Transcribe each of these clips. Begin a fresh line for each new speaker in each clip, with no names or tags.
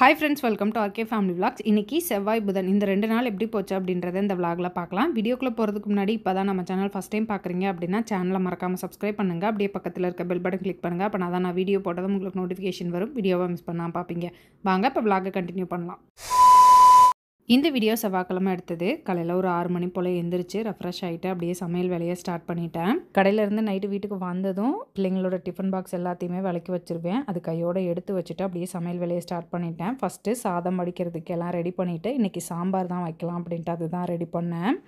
Hi friends, welcome to RK Family Vlogs. இன்னைக்கு செவ்வாய் புதன் இந்த ரெண்டு நாள் எப்படி போச்சு அப்படின்றத இந்த vlogல பார்க்கலாம். வீடியோக்குள்ள போறதுக்கு முன்னாடி இப்பதான் நம்ம சேனல் ஃபர்ஸ்ட் டைம் பார்க்கறீங்க அப்படினா சேனலை மறக்காம subscribe பண்ணுங்க. அப்படியே பக்கத்துல இருக்க bell button click பண்ணுங்க. அப்ப நான் வீடியோ போட்டதும் உங்களுக்கு நோட்டிஃபிகேஷன் வரும். வீடியோவை மிஸ் பண்ணாம பாப்பீங்க. வாங்க இப்ப vlog கண்டினியூ பண்ணலாம். இந்த வீடியோ செவ்வாய்க்கிழமை எடுத்தது. காலையில் ஒரு 6 மணி போல் எந்திரிச்சு ரெஃப்ரெஷ் ஆகிட்டு அப்படியே சமையல் வேலையை ஸ்டார்ட் பண்ணிட்டேன். கடையிலேருந்து நைட்டு வீட்டுக்கு வந்ததும் பிள்ளைங்களோட டிஃபன் பாக்ஸ் எல்லாத்தையுமே விளக்கி வச்சுருவேன். அது கையோடு எடுத்து வச்சுட்டு அப்படியே சமையல் வேலையை ஸ்டார்ட் பண்ணிட்டேன். ஃபஸ்ட்டு சாதம் வடிக்கிறதுக்கு எல்லாம் ரெடி பண்ணிவிட்டு இன்றைக்கி சாம்பார் தான் வைக்கலாம் அப்படின்ட்டு அதுதான் ரெடி பண்ணேன்.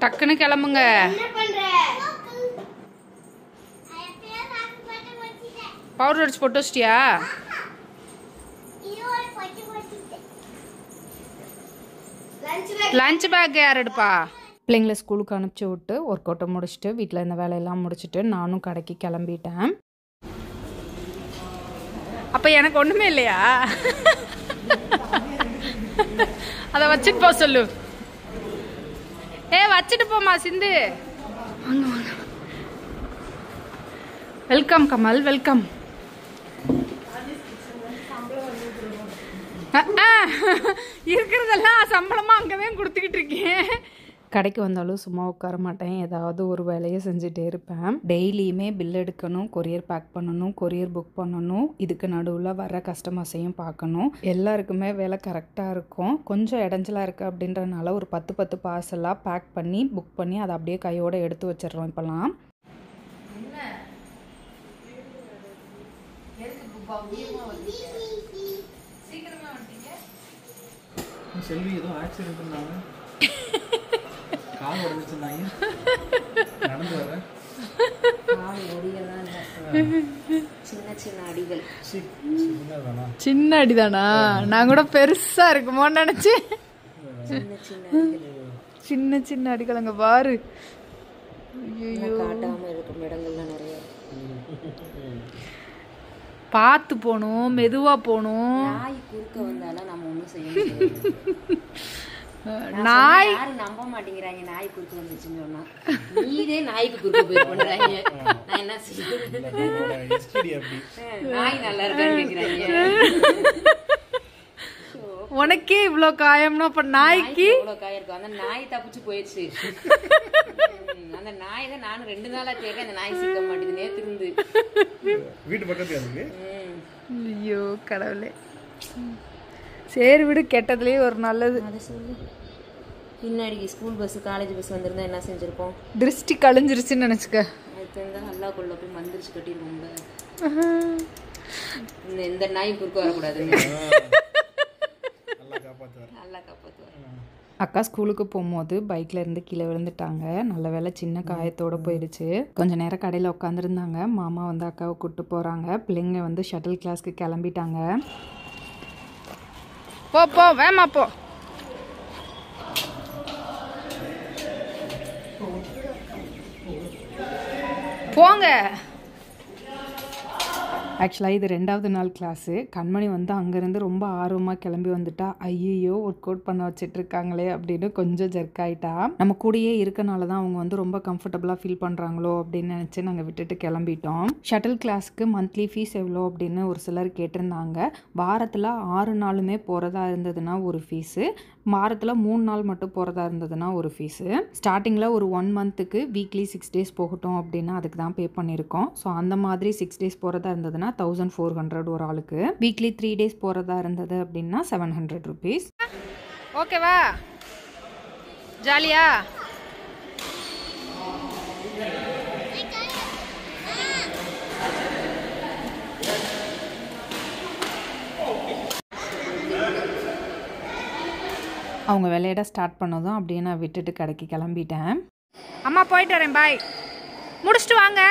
டக்குன்னு கிளம்புங்க. பவுடர் அடிச்சு போட்டு வச்சிட்டியா? லஞ்ச் பேக் யார் எடுப்பா? பிள்ளைங்களை ஸ்கூலுக்கு அனுப்பிச்சி விட்டு ஒர்க் அவுட்டை முடிச்சுட்டு வீட்டில் இந்த வேலையெல்லாம் முடிச்சுட்டு நானும் கடைக்கு கிளம்பிட்டேன். அப்போ எனக்கு ஒன்றுமே இல்லையா? அதை வச்சுட்டு போ சொல்லு. வச்சுட்டு போமா சிந்து. வாங்க வாங்க. Welcome Kamal, welcome. இருக்கிறதெல்லாம் சம்பளமா அங்கவே கொடுத்துக்கிட்டு இருக்கேன். கடைக்கு வந்தாலும் சும்மா உட்கார மாட்டேன், ஏதாவது ஒரு வேலையை செஞ்சுட்டே இருப்பேன். டெய்லியுமே பில் எடுக்கணும், கொரியர் பேக் பண்ணணும், கொரியர் புக் பண்ணணும், இதுக்கு நடுவில் வர கஸ்டமர்ஸையும் பார்க்கணும். எல்லாருக்குமே வேலை கரெக்டாக இருக்கும். கொஞ்சம் இடைஞ்சலாக இருக்குது அப்படின்றதுனால ஒரு 10 பார்சலாக பேக் பண்ணி புக் பண்ணி அதை அப்படியே கையோடு எடுத்து வச்சிடறோம். இப்போலாம்
செல்வி ஏதோ ஆக்சிடென்ட் பண்ணாங்க, கால் உடைஞ்சிருந்தாங்க, நடந்து வர
கால் ஒடியெல்லாம் சின்ன சின்ன அடிகள்.
சின்ன அடிதானா? நான் கூட பெருசா இருக்குமோன்னு நினைச்சேன். சின்ன சின்ன அடிகள் அங்க பாரு.
காட்டாம இருக்கும் இடங்கள்லாம் நிறைய.
பார்த்து போகணும், மெதுவா போகணும்.
நாய் குறுக்க வந்தாலும் நம்ம ஒன்றும் செய்ய முடியாது.
நாய்
யாரும் நம்ப மாட்டேங்கிறாங்க. நாய் குறுக்க வந்துச்சுன்னு சொன்னா நீதே நாய்க்கு குறுக்க போய் பண்றாங்க. நான் என்ன செய்ய? நாய் நல்லா இருக்கான்னு கேக்குறாங்க.
உனக்கே இவ்வளோ காயம்னா அப்ப நாய்க்கு
இவ்வளோ காயம் இருக்கும். அந்த நாய் தப்பிச்சு போயிடுச்சு. அந்த நாய் தான் நானும் 2 நாளா கேட்க, அந்த நாய் சிக்க மாட்டேங்குது. நேத்து இருந்து
வீட்டு பக்கத்துல.
ஐயோ கடவுளே. சரி விடு, கெட்டதுலேயே ஒரு நல்லது.
அதை சொல்லு. பின்னாடி ஸ்கூல் பஸ் காலேஜ் பஸ் வந்திருந்தா என்ன செஞ்சிருப்போம்?
திருஷ்டி கழிஞ்சிருச்சுன்னு நினச்சிக்க.
அதுக்கு இருந்தால் நல்லா கொள்ள போய் மந்திரிச்சு கட்டிருக்கோம்ல. இந்த நாய் குறுக்க வரக்கூடாது. நல்லா காப்பாற்றுவார்.
அக்கா ஸ்கூலுக்கு போகும்போது பைக்கில் இருந்து கீழே விழுந்துட்டாங்க. நல்ல வேலை சின்ன காயத்தோடு போயிடுச்சு. கொஞ்சம் நேரம் கடையில் உட்காந்துருந்தாங்க. மாமா வந்து அக்காவை கூப்பிட்டு போகிறாங்க. பிள்ளைங்க வந்து ஷட்டில் கிளாஸ்க்கு கிளம்பிட்டாங்க. போ போ வேமா போ. போங்க. ஆக்சுவலாக இது 2வது நாள் கிளாஸு. கண்மணி வந்து அங்கேருந்து ரொம்ப ஆர்வமாக கிளம்பி வந்துட்டா. ஐயோ ஒர்க் அவுட் பண்ண வச்சிட்ருக்காங்களே அப்படின்னு கொஞ்சம் ஜெர்க் ஆகிட்டா. நம்ம கூடயே இருக்கனால தான் அவங்க வந்து ரொம்ப கம்ஃபர்டபுளாக ஃபீல் பண்ணுறாங்களோ அப்படின்னு நினச்சி நாங்கள் விட்டுட்டு கிளம்பிட்டோம். ஷட்டில் கிளாஸுக்கு மந்த்லி ஃபீஸ் எவ்வளோ அப்படின்னு ஒரு சிலர் கேட்டிருந்தாங்க. வாரத்தில் 6 நாளுமே போகிறதா இருந்ததுன்னா ஒரு ஃபீஸு, வாரத்தில் 3 நாள் மட்டும் போகிறதா இருந்ததுன்னா ஒரு ஃபீஸு. ஸ்டார்டிங்கில் ஒரு 1 மந்த்துக்கு வீக்லி 6 டேஸ் போகட்டும் அப்படின்னா அதுக்கு தான் பே பண்ணியிருக்கோம். ஸோ அந்த மாதிரி 6 டேஸ் போகிறதா இருந்ததுன்னா 1400 ஒரு ஆளுக்கு. வீக்லி 3 டேஸ் போகிறதா இருந்தது அப்படின்னா 700 ருபீஸ். ஓகேவா? ஜாலியா? அவங்க விளையாட ஸ்டார்ட் பண்ணதும் அப்படியே நான் விட்டுட்டு கடைக்கு கிளம்பிட்டேன். அம்மா போயிட்டு வரேன், பாய். முடிச்சுட்டு வாங்க.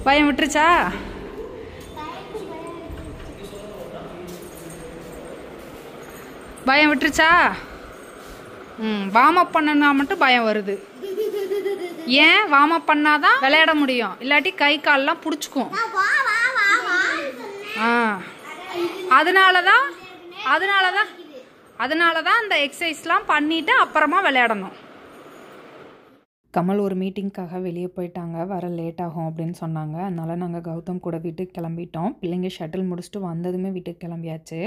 பயம் விட்டுருச்சா? பயம் விட்டுருச்சா? வார்ம் அப் பண்ணனா மட்டும் பயம் வருது. ஏன்? வார்ம் அப் பண்ணாதான் விளையாட முடியும், இல்லாட்டி கை கால்லாம் பிடிச்சிக்கும். அதனால தான் அந்த எக்ஸசைஸ்லாம் பண்ணிட்டு அப்புறமா விளையாடணும். கமல் ஒரு மீட்டிங்க்காக வெளியே போயிட்டாங்க, வர லேட் ஆகும் அப்படின்னு சொன்னாங்க. அதனால நாங்கள் கௌதம் கூட வீட்டுக்கு கிளம்பிட்டோம். பிள்ளைங்க ஷட்டில் முடிச்சுட்டு வந்ததுமே வீட்டுக்கு கிளம்பியாச்சு.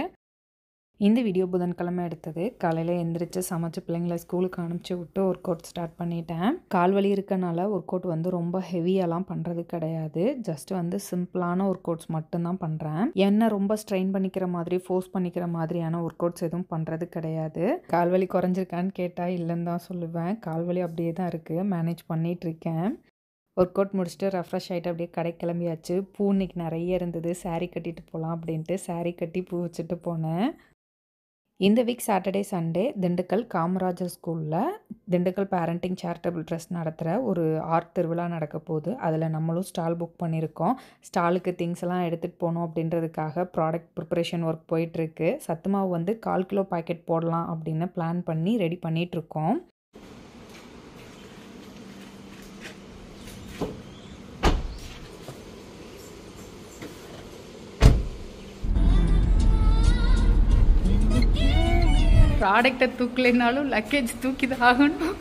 இந்த வீடியோ புதன்கிழமை எடுத்தது. காலையில் எந்திரிச்சு சமைச்சு பிள்ளைங்களை ஸ்கூலுக்கு அனுப்பிச்சி விட்டு ஒர்க் அவுட் ஸ்டார்ட் பண்ணிட்டேன். கால் வலி இருக்கனால ஒர்க் அவுட் வந்து ரொம்ப ஹெவியெல்லாம் பண்ணுறது கிடையாது. ஜஸ்ட் வந்து சிம்பிளான ஒர்க் அவுட்ஸ் மட்டும்தான் பண்ணுறேன். என்ன ரொம்ப ஸ்ட்ரெயின் பண்ணிக்கிற மாதிரி ஃபோர்ஸ் பண்ணிக்கிற மாதிரியான ஒர்க் அவுட்ஸ் எதுவும் பண்ணுறது கிடையாது. கால் வலி குறைஞ்சிருக்கான்னு கேட்டால் இல்லைன்னு தான் சொல்லுவேன். கால் வலி அப்படியே தான் இருக்குது, மேனேஜ் பண்ணிகிட்ருக்கேன். ஒர்க் அவுட் முடிச்சுட்டு ரெஃப்ரெஷ் ஆகிட்டு அப்படியே கடை கிளம்பியாச்சு. பூ இன்னைக்கு நிறைய இருந்தது, சாரீ கட்டிட்டு போகலாம் அப்படின்ட்டு சாரீ கட்டி பூ வச்சுட்டு போனேன். இந்த week Saturday Sunday Dindigul Kamarajar ஸ்கூலில் திண்டுக்கல் பேரண்டிங் சேரிட்டபிள் ட்ரஸ்ட் நடத்துகிற ஒரு ஆர்ட் திருவிழா நடக்க போகுது. அதில் நம்மளும் ஸ்டால் புக் பண்ணியிருக்கோம். ஸ்டாலுக்கு திங்ஸ் எல்லாம் எடுத்துகிட்டு போகணும் அப்படின்றதுக்காக ப்ராடக்ட் ப்ரிப்பரேஷன் ஒர்க் போயிட்டுருக்கு. சத்து மாவு வந்து 1/4 கிலோ பாக்கெட் போடலாம் அப்படின்னு பிளான் பண்ணி ரெடி பண்ணிகிட்ருக்கோம். ப்ராடக்டை தூக்கலைனாலும் லக்கேஜ் தூக்கி தான் ஆகணும்.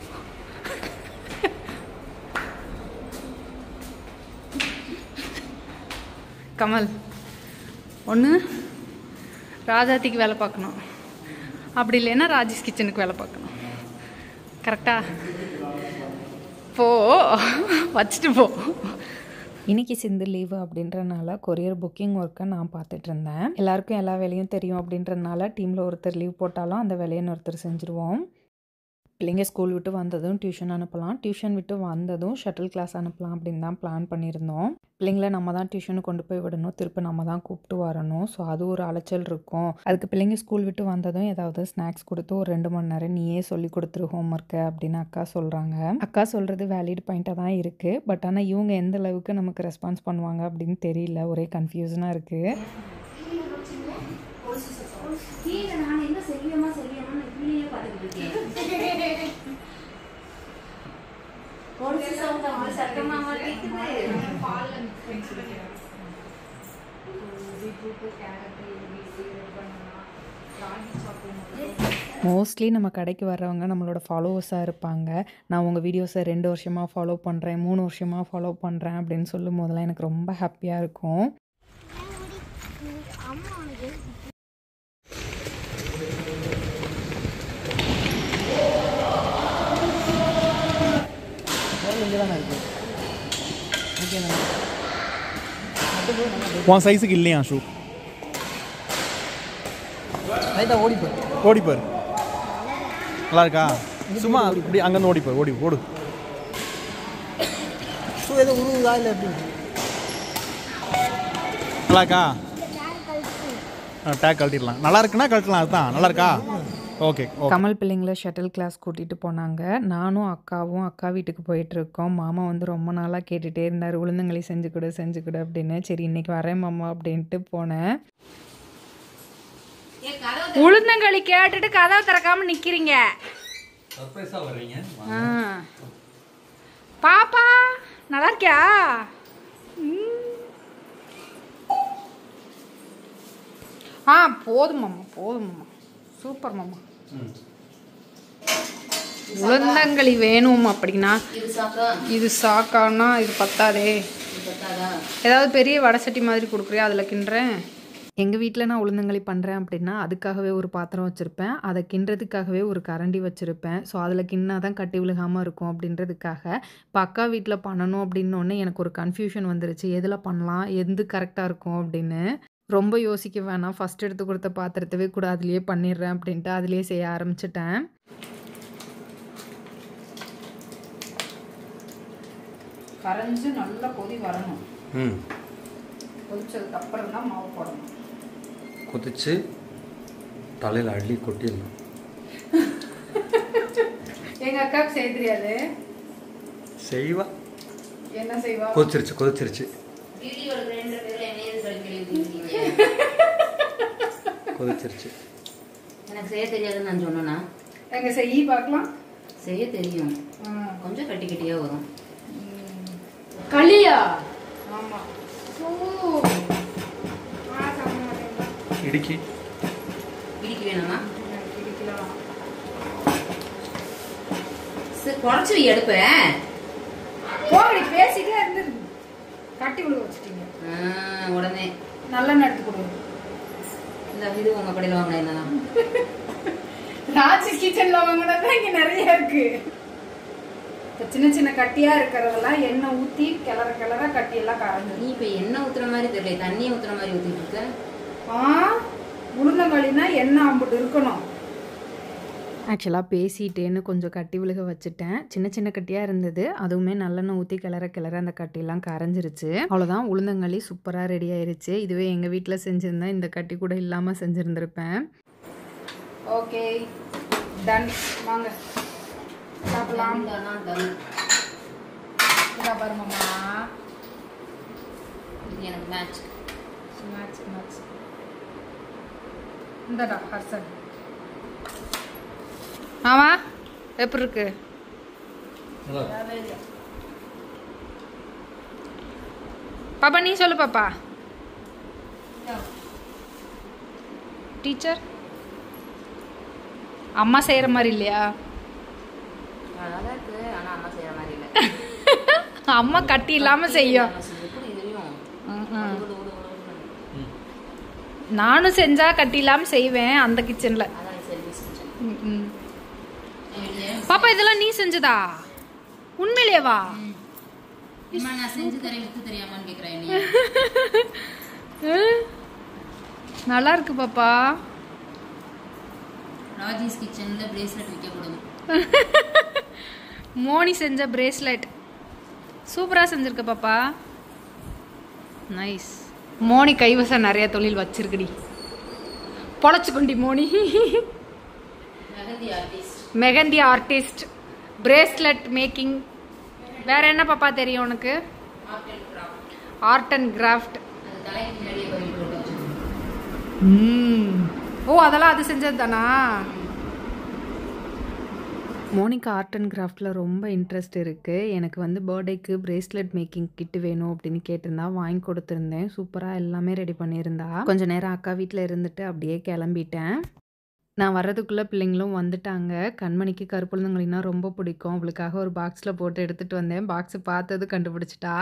கமல் ஒன்று ராஜாத்திக்கு வேலை பார்க்கணும், அப்படி இல்லைன்னா ராஜேஷ் கிச்சனுக்கு வேலை பார்க்கணும். கரெக்டா? போ வச்சுட்டு போ. இன்றைக்கி சிந்து லீவு அப்படின்றனால கொரியர் புக்கிங் ஒர்க்கை நான் பார்த்துட்டு இருந்தேன். எல்லாருக்கும் எல்லா வேலையும் தெரியும் அப்படின்றனால டீமில் ஒருத்தர் லீவ் போட்டாலும் அந்த வேலையை ஒருத்தர் செஞ்சுருவோம். பிள்ளைங்க ஸ்கூல் விட்டு வந்ததும் டியூஷன் அனுப்பலாம், டியூஷன் விட்டு வந்ததும் ஷட்டில் கிளாஸ் அனுப்பலாம் அப்படின்னு தான் பிளான் பண்ணியிருந்தோம். பிள்ளைங்கள நம்ம தான் டியூஷனு கொண்டு போய் விடணும், திருப்பி நம்ம தான் கூப்பிட்டு வரணும். ஸோ அது ஒரு அலைச்சல் இருக்கும். அதுக்கு பிள்ளைங்க ஸ்கூல் விட்டு வந்ததும் ஏதாவது ஸ்நாக்ஸ் கொடுத்து ஒரு 2 மணி நேரம் நீயே சொல்லி கொடுத்துரு ஹோம் ஒர்க்கு அப்படின்னு அக்கா சொல்கிறாங்க. அக்கா சொல்கிறது வேலிட் பாயிண்ட்டாக தான் இருக்குது. பட் ஆனால் இவங்க எந்த அளவுக்கு நமக்கு ரெஸ்பான்ஸ் பண்ணுவாங்க அப்படின்னு தெரியல, ஒரே கன்ஃபியூஷனாக இருக்குது. மோஸ்ட்லி நம்ம கடைக்கு வர்றவங்க நம்மளோட ஃபாலோவர்ஸாக இருப்பாங்க. நான் உங்கள் வீடியோஸை 2 வருஷமாக ஃபாலோ பண்ணுறேன், 3 வருஷமாக ஃபாலோ பண்ணுறேன் அப்படின்னு சொல்லும் போதெல்லாம் எனக்கு ரொம்ப ஹாப்பியாக இருக்கும்.
உன் சைஸுக்கு இல்லையா ஷூ? ஓடிப்பார். நல்லா இருக்கா? சும்மா இப்படி அங்கேருந்து ஓடிப்பார், ஓடு. ஷூ எதுவும் உருவுதா இல்லை எப்படி? நல்லா இருக்கா? டேக் கழட்டிடலாம். நல்லா இருக்குன்னா கழட்டலாம். அதுதான் நல்லா இருக்கா? ஓகே.
கமல் பிள்ளைங்கள ஷட்டில் கிளாஸ் கூட்டிகிட்டு போனாங்க. நானும் அக்காவும் அக்கா வீட்டுக்கு போயிட்டுருக்கோம். மாமா வந்து ரொம்ப நாளாக கேட்டுகிட்டே இருந்தார், உளுந்தங்களி செஞ்சு கொடு அப்படின்னு. சரி இன்னைக்கு வரேன் மாமா அப்படின்ட்டு போனேன். உளுந்தங்களி கேட்டுட்டு கதவை திறக்காம நிக்கிறீங்க. பாப்பா நல்லா இருக்கியா? போதும் மாமா, சூப்பர் மாமா. உளுந்தங்களி வேணும் அப்படின்னா இது சாக்கானா இது பத்தாதே. ஏதாவது பெரிய வடை சட்டி மாதிரி கொடுக்குறியா, அதில் கிண்டுறேன். எங்கள் வீட்டில் நான் உளுந்தங்களி பண்ணுறேன் அப்படின்னா அதுக்காகவே ஒரு பாத்திரம் வச்சுருப்பேன், அதை கிண்டுறதுக்காகவே ஒரு கரண்டி வச்சுருப்பேன். ஸோ அதில் கிண்ணா தான் கட்டி விழுகாமல் இருக்கும் அப்படின்றதுக்காக. இப்போ அக்கா வீட்டில் பண்ணணும் அப்படின்னோடனே எனக்கு ஒரு கன்ஃபியூஷன் வந்துருச்சு, எதில் பண்ணலாம், எது கரெக்டாக இருக்கும் அப்படின்னு. ரொம்ப யோசிக்க வேணாம், ஃபஸ்ட் எடுத்து கொடுத்த பாத்திரத்தவே கூட அதுலேயே பண்ணிடுறேன் அப்படின்ட்டு அதுலேயே செய்ய ஆரம்பிச்சிட்டேன். கரைஞ்சி நல்லா கொதி வரணும். கொதிச்சதுக்கு அப்புறம் தான் மாவு போடணும்.
கொதிச்சு தலையில் அள்ளி கொட்டிடணும்.
எங்கள் அக்காவுக்கு செய்ய தெரியாது,
செய்வா.
என்ன செய்வா?
கொதிச்சிருச்சு.
எனக்கு செய்ய தெரியாதுன்னு நான் சொன்னேன்னா
எங்க செய்ய பார்க்கலாம்.
செய்ய தெரியும், கொஞ்சம் கட்டி கட்டியா வரும்.
களியா? ஆமா.
இடிக்கி
வேணுமா? குறைச்சி வை எடுப்ப.
போகடி பேசிட்டே இருந்து கட்டி விழு வச்சுட்டீங்க.
உடனே
நல்லெண்ணெய் எடுத்து கொடுங்க.
இந்த இது உங்க கடையில் வாங்கினா என்னன்னா
ராஜி கிச்சன்ல வாங்கினதான் இங்க நிறைய இருக்கு. சின்ன சின்ன கட்டியா இருக்கிறதெல்லாம் எண்ணெய் ஊத்தி கிளற கிளற கட்டி எல்லாம் கரைஞ்சு.
நீ இப்ப எண்ணெய் ஊத்துற மாதிரி தெரியல, தண்ணியை ஊத்துற மாதிரி ஊத்திட்டு இருக்க.
உளுந்தங்களினா எண்ணெய் அம்புட்டு இருக்கணும்.
ஆக்சுவலாக பேசிட்டேன்னு கொஞ்சம் கட்டி விழுக வச்சுட்டேன். சின்ன சின்ன கட்டியாக இருந்தது, அதுவுமே நல்லெண்ணெய் ஊற்றி கிளற கிளற அந்த கட்டியெல்லாம் கரைஞ்சிருச்சு. அவ்வளோதான், உளுந்தங்களி சூப்பராக ரெடி ஆயிருச்சு. இதுவே எங்கள் வீட்டில் செஞ்சுருந்தேன் இந்த கட்டி கூட இல்லாமல் செஞ்சுருந்துருப்பேன்.
ஓகே டன், வாங்க சாப்பிடலாம். பாருங்கம்மா,
இது எனக்கு மேட்ச்
மேட்ச் மேட்ச். இந்தடா ஹர்ஷன். ஆமா எப்படி இருக்கு? பாப்பா நீ சொல்லு பாப்பா. டீச்சர் அம்மா செய்யற மாதிரி இல்லையா?
நல்லா இருக்கு, ஆனா அம்மா செய்யற மாதிரி இல்ல.
அம்மா கட்டி இல்லாம செய்யும். நானும் செஞ்சா கட்டி இல்லாம செய்வேன் அந்த கிச்சன்ல. பாப்பா இதெல்லாம் நீ செஞ்சதா? உண்மையிலேவா?
நான் செஞ்சு தரேன், வித்து தெரியாமான்னு கேக்குறேன்.
நல்லா இருக்கு பாப்பா.
ராஜேஷ் கிச்சன்ல பிரேஸ்லெட் விற்கக்கூடாது.
மோனி செஞ்ச பிரேஸ்லெட் சூப்பரா செஞ்சிருக்க பாப்பா. நைஸ். மோனி கைவசம் நிறைய தொழில் வச்சிருக்குடி. பொழைச்சுக்கொண்டி மோனி. Mehndi artist, bracelet making. வேற என்ன பாப்பா தெரியும் உனக்கு? Art and craft. ஓ அதெல்லாம் அது செஞ்சது தானா?
மோனிகா ஆர்ட் அண்ட் கிராஃப்டில் ரொம்ப இன்ட்ரெஸ்ட் இருக்குது. எனக்கு வந்து பர்த்டேக்கு பிரேஸ்லெட் மேக்கிங் கிட்டு வேணும் அப்படின்னு கேட்டிருந்தா, வாங்கி கொடுத்துருந்தேன். சூப்பராக எல்லாமே ரெடி பண்ணியிருந்தா. கொஞ்சம் நேரம் அக்கா வீட்டில் இருந்துட்டு அப்படியே கிளம்பிட்டேன். நான் வர்றதுக்குள்ளே பிள்ளைங்களும் வந்துட்டாங்க. கண்மணிக்கு கருப்புளுந்தங்களினா ரொம்ப பிடிக்கும். அவளுக்காக ஒரு பாக்ஸில் போட்டு எடுத்துகிட்டு வந்தேன். பாக்ஸை பார்த்தது கண்டுபிடிச்சிட்டா.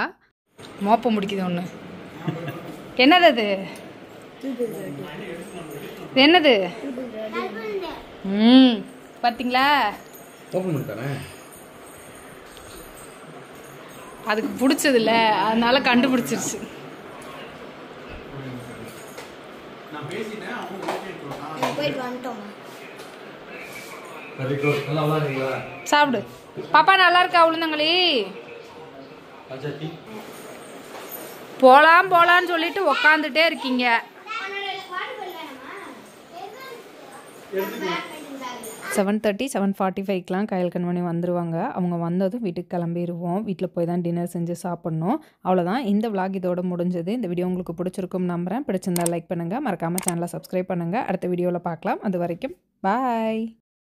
மோப்பம் முடிக்குது ஒன்று. என்னது அது? என்னது? பார்த்தீங்களா? அதுக்கு பிடிச்சது இல்லை, அதனால கண்டுபிடிச்சிருச்சு. சாப்பிடு பாப்பா. நல்லா இருக்கா உளுந்தங்களி? போலாம் போலான்னு சொல்லிட்டு உக்காந்துட்டே இருக்கீங்க.
7:30 7:45க்கெலாம் கையல் கண்மணி வந்துடுவாங்க. அவங்க வந்ததும் வீட்டுக்கு கிளம்பிடுவோம். வீட்டில் போய் தான் டின்னர் செஞ்சு சாப்பிட்ணும். அவ்வளோதான், இந்த விளாக் இதோட முடிஞ்சது. இந்த வீடியோ உங்களுக்கு பிடிச்சிருக்கும் நம்புகிறேன். பிடிச்சிருந்தா லைக் பண்ணுங்கள், மறக்காமல் சேனலை சப்ஸ்கிரைப் பண்ணுங்கள். அடுத்த வீடியோவில் பார்க்கலாம். அது வரைக்கும் பாய்.